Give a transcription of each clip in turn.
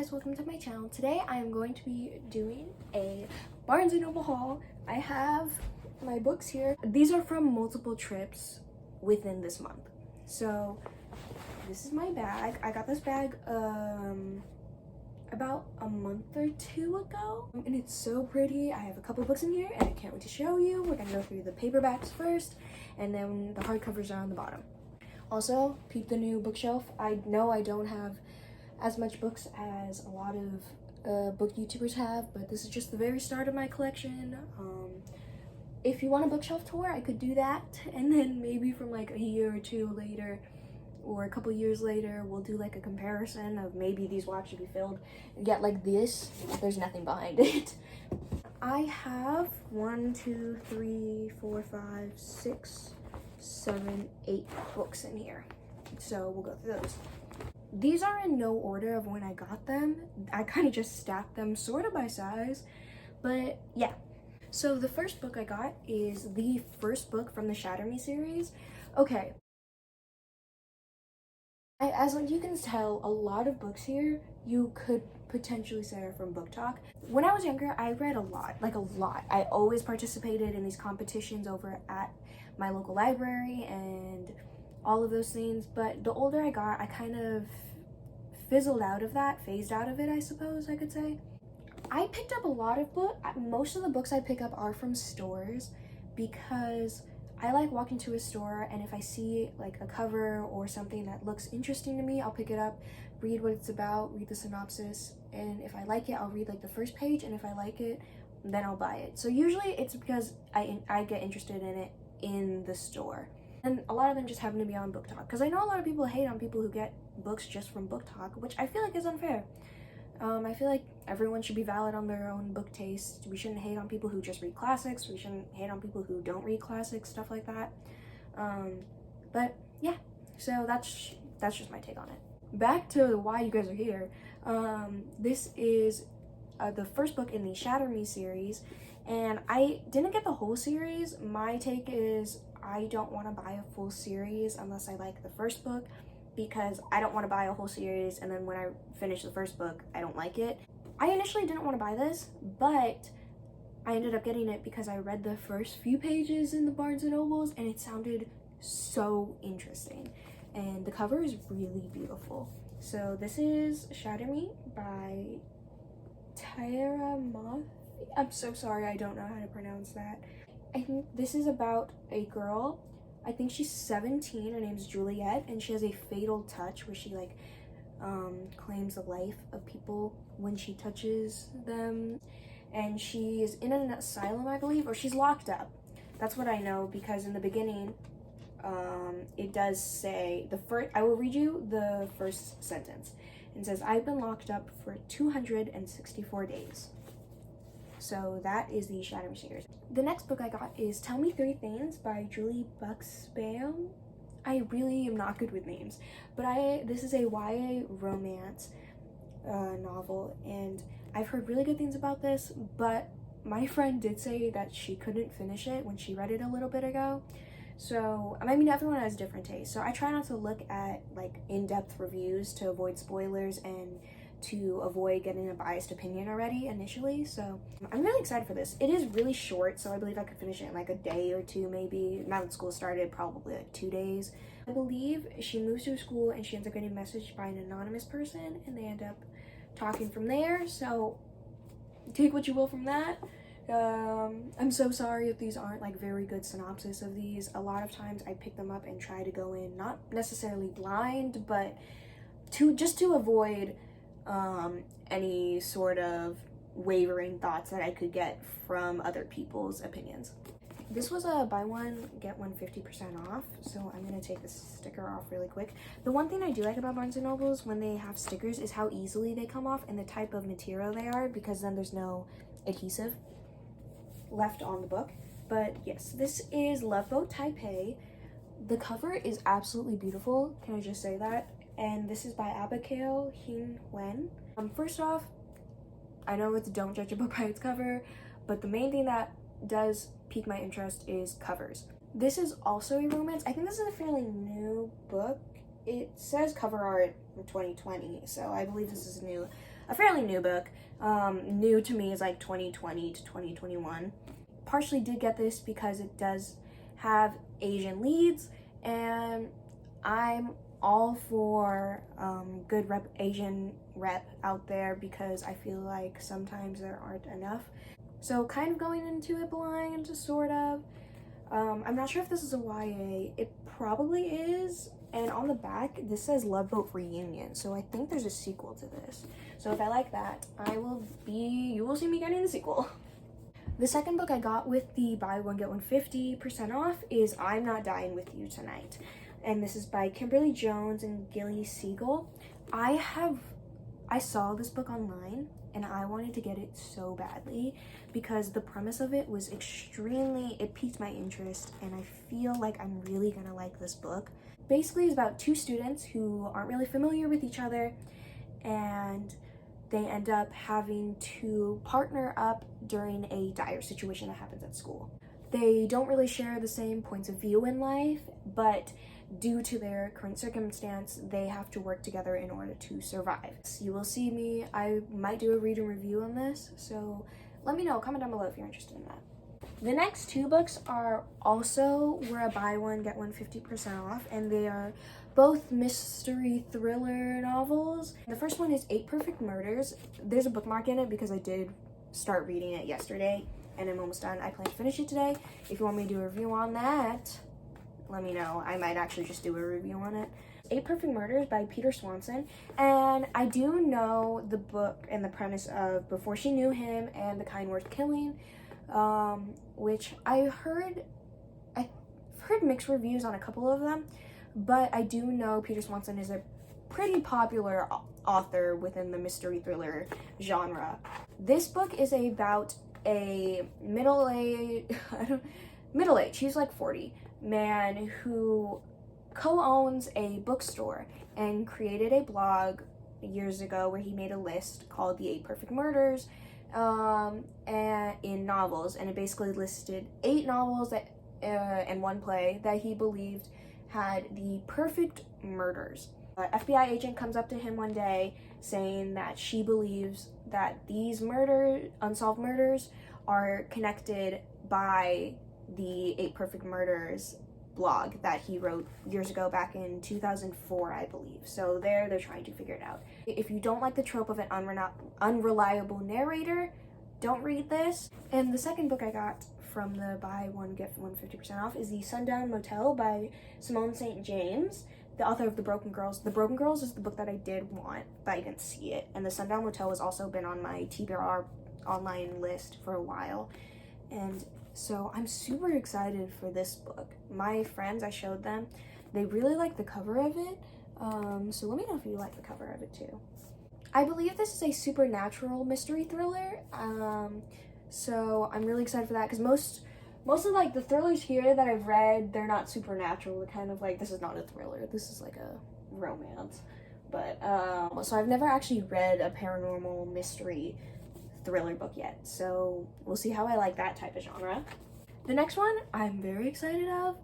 guys, welcome to my channel. Today I am going to be doing a Barnes & Noble haul. I have my books here. These are from multiple trips within this month. So this is my bag. I got this bag about a month or two ago, and it's so pretty. I have a couple books in here and I can't wait to show you. We're gonna go through the paperbacks first and then the hardcovers are on the bottom. Also, peep the new bookshelf. I know I don't have as much books as a lot of book YouTubers have, but this is just the very start of my collection. If you want a bookshelf tour, I could do that, and then maybe from like a year or two later or a couple years later, we'll do like a comparison of maybe these will actually be filled. Yet like this, there's nothing behind it. I have 1, 2, 3, 4, 5, 6, 7, 8 books in here. So we'll go through those. These are in no order of when I got them. I kind of just stacked them sort of by size, but yeah. So the first book I got is the first book from the Shatter Me series. Okay. As you can tell, a lot of books here you could potentially say are from Book Talk. When I was younger, I read a lot. I always participated in these competitions over at my local library and all of those things, but the older I got, I kind of phased out of it, I suppose I could say. I picked up a lot of books. Most of the books I pick up are from stores because I like walking to a store, and if I see like a cover or something that looks interesting to me, I'll pick it up, read what it's about, read the synopsis, and if I like it, I'll read like the first page, and if I like it, then I'll buy it. So usually it's because I get interested in it in the store. And a lot of them just happen to be on Book Talk, because I know a lot of people hate on people who get books just from Book Talk, which I feel like is unfair. I feel like everyone should be valid on their own book taste. We shouldn't hate on people who just read classics. We shouldn't hate on people who don't read classics, stuff like that. But yeah, so that's just my take on it. Back to why you guys are here. This is the first book in the Shatter Me series, and I didn't get the whole series. My take is I don't want to buy a full series unless I like the first book, because I don't want to buy a whole series and then when I finish the first book, I don't like it. I initially didn't want to buy this, but I ended up getting it because I read the first few pages in the Barnes & Nobles and it sounded so interesting. And the cover is really beautiful. So this is Shatter Me by Tahereh Mafi. I'm so sorry, I don't know how to pronounce that. I think this is about a girl. I think she's 17, her name's Juliet, and she has a fatal touch where she like claims the life of people when she touches them, and she is in an asylum, I believe, or she's locked up. That's what I know, because in the beginning it does say I will read you the first sentence. It says, "I've been locked up for 264 days." So that is the Shatter Me series. The next book I got is Tell Me 3 Things by Julie Buxbaum. I really am not good with names, but this is a YA romance novel, and I've heard really good things about this, but my friend did say that she couldn't finish it when she read it a little bit ago. So, I mean, everyone has different tastes, so I try not to look at like in-depth reviews to avoid spoilers and to avoid getting a biased opinion already initially. So I'm really excited for this. It is really short, so I believe I could finish it in like a day or two, maybe. Now that school started, probably like 2 days. I believe she moves to a school and she ends up getting messaged by an anonymous person, and they end up talking from there. So take what you will from that. I'm so sorry if these aren't like very good synopsis of these. A lot of times I pick them up and try to go in not necessarily blind, but just to avoid any sort of wavering thoughts that I could get from other people's opinions. This was a buy one get one 50% off, so I'm gonna take this sticker off really quick. The one thing I do like about Barnes & Nobles when they have stickers is how easily they come off and the type of material they are, because then there's no adhesive left on the book. But yes, this is Love Boat Taipei. The cover is absolutely beautiful, can I just say that? And this is by Abigail Hin Wen. First off, I know it's don't judge a book by its cover, but the main thing that does pique my interest is covers. This is also a romance. I think this is a fairly new book. It says cover art for 2020, so I believe this is new. a fairly new book. New to me is like 2020 to 2021. Partially did get this because it does have Asian leads, and I'm all for good Asian rep out there because I feel like sometimes there aren't enough. So kind of going into it blind, sort of. I'm not sure if this is a YA. It probably is. And on the back, this says Love Boat Reunion. So I think there's a sequel to this. So if I like that, you will see me getting the sequel. The second book I got with the buy one get one 50% off is I'm Not Dying With You Tonight. And this is by Kimberly Jones and Gilly Siegel. I saw this book online and I wanted to get it so badly because the premise of it was it piqued my interest, and I feel like I'm really gonna like this book. Basically, it's about two students who aren't really familiar with each other, and they end up having to partner up during a dire situation that happens at school. They don't really share the same points of view in life, but due to their current circumstance, they have to work together in order to survive. So you will see me, I might do a read and review on this, so let me know, comment down below if you're interested in that. The next two books were a buy one, get one 50% off, and they are both mystery thriller novels. The first one is 8 Perfect Murders. There's a bookmark in it because I did start reading it yesterday, and I'm almost done. I plan to finish it today. If you want me to do a review on that, let me know. I might actually just do a review on it. 8 Perfect Murders by Peter Swanson, and I do know the book and the premise of Before She Knew Him and The Kind Worth Killing, which I've heard mixed reviews on a couple of them, but I do know Peter Swanson is a pretty popular author within the mystery thriller genre. This book is about a middle-aged, he's like 40, man who co-owns a bookstore and created a blog years ago where he made a list called the 8 Perfect Murders in novels, and it basically listed 8 novels that and one play that he believed had the perfect murders. An FBI agent comes up to him one day saying that she believes that these unsolved murders are connected by the 8 Perfect Murders blog that he wrote years ago, back in 2004, I believe. So they're trying to figure it out. If you don't like the trope of an unreliable narrator, don't read this. And the second book I got from the buy one get one 50% off is The Sundown Motel by Simone St. James, the author of The Broken Girls. The Broken Girls is the book that I did want, but I didn't see it. And The Sundown Motel has also been on my TBR online list for a while. And so I'm super excited for this book. My friends, I showed them, they really like the cover of it. So let me know if you like the cover of it too. I believe this is a supernatural mystery thriller. So I'm really excited for that because most of like the thrillers here that I've read, they're not supernatural. They're kind of like, this is not a thriller. This is like a romance. But so I've never actually read a paranormal mystery thriller book yet, so we'll see how I like that type of genre. The next one I'm very excited of.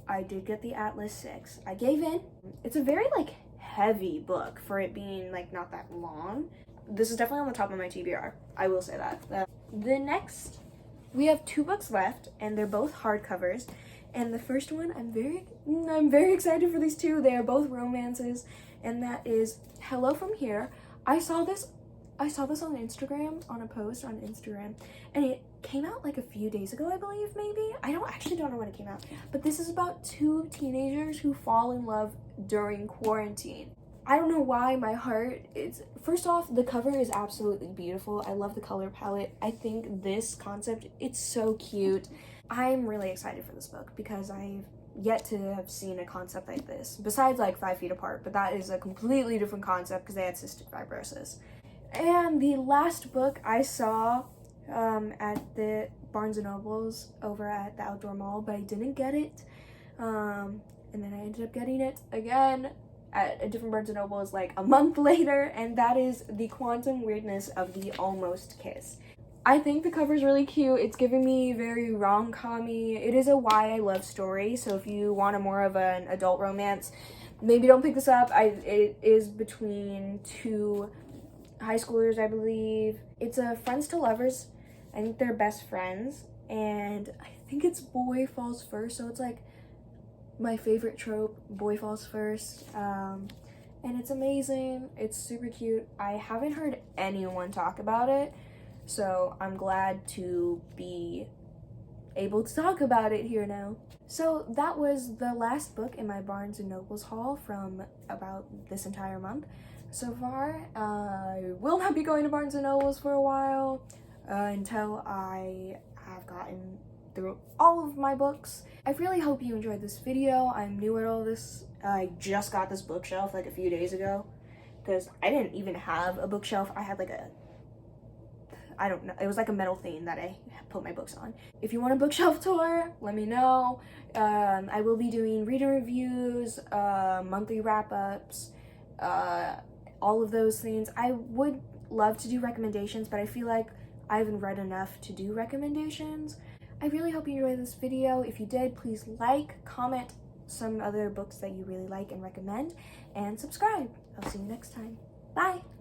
I did get the Atlas 6. I gave in. It's a very like heavy book for it being like not that long. This is definitely on the top of my TBR, I will say that. The next, we have 2 books left, and they're both hardcovers. And the first one, I'm very excited for these two. They are both romances, and that is Hello From Here. I saw this on Instagram, on a post on Instagram, and it came out like a few days ago, I believe, maybe. I don't know when it came out, but this is about 2 teenagers who fall in love during quarantine. I don't know why my heart is, first off, the cover is absolutely beautiful. I love the color palette. I think this concept, it's so cute. I'm really excited for this book because I've yet to have seen a concept like this, besides like 5 Feet Apart, but that is a completely different concept because they had cystic fibrosis. And the last book I saw at the Barnes & Nobles over at the Outdoor Mall, but I didn't get it. And then I ended up getting it again at a different Barnes & Nobles like a month later, and that is The Quantum Weirdness of the Almost Kiss. I think the cover is really cute. It's giving me very rom-com-y. It is a YA love story, so if you want a more of an adult romance, maybe don't pick this up. It is between two high schoolers, I believe. It's a friends to lovers. I think they're best friends, and I think it's boy falls first, so it's like my favorite trope, boy falls first. And it's amazing. It's super cute. I haven't heard anyone talk about it, so I'm glad to be able to talk about it here now. So that was the last book in my Barnes & Noble's haul from about this entire month. So far, I will not be going to Barnes & Noble's for a while until I have gotten through all of my books. I really hope you enjoyed this video. I'm new at all this. I just got this bookshelf like a few days ago because I didn't even have a bookshelf. I had like I don't know, it was like a metal thing that I put my books on. If you want a bookshelf tour, let me know. I will be doing reader reviews, monthly wrap-ups, all of those things. I would love to do recommendations, but I feel like I haven't read enough to do recommendations. I really hope you enjoyed this video. If you did, please like, comment some other books that you really like and recommend, and subscribe. I'll see you next time. Bye!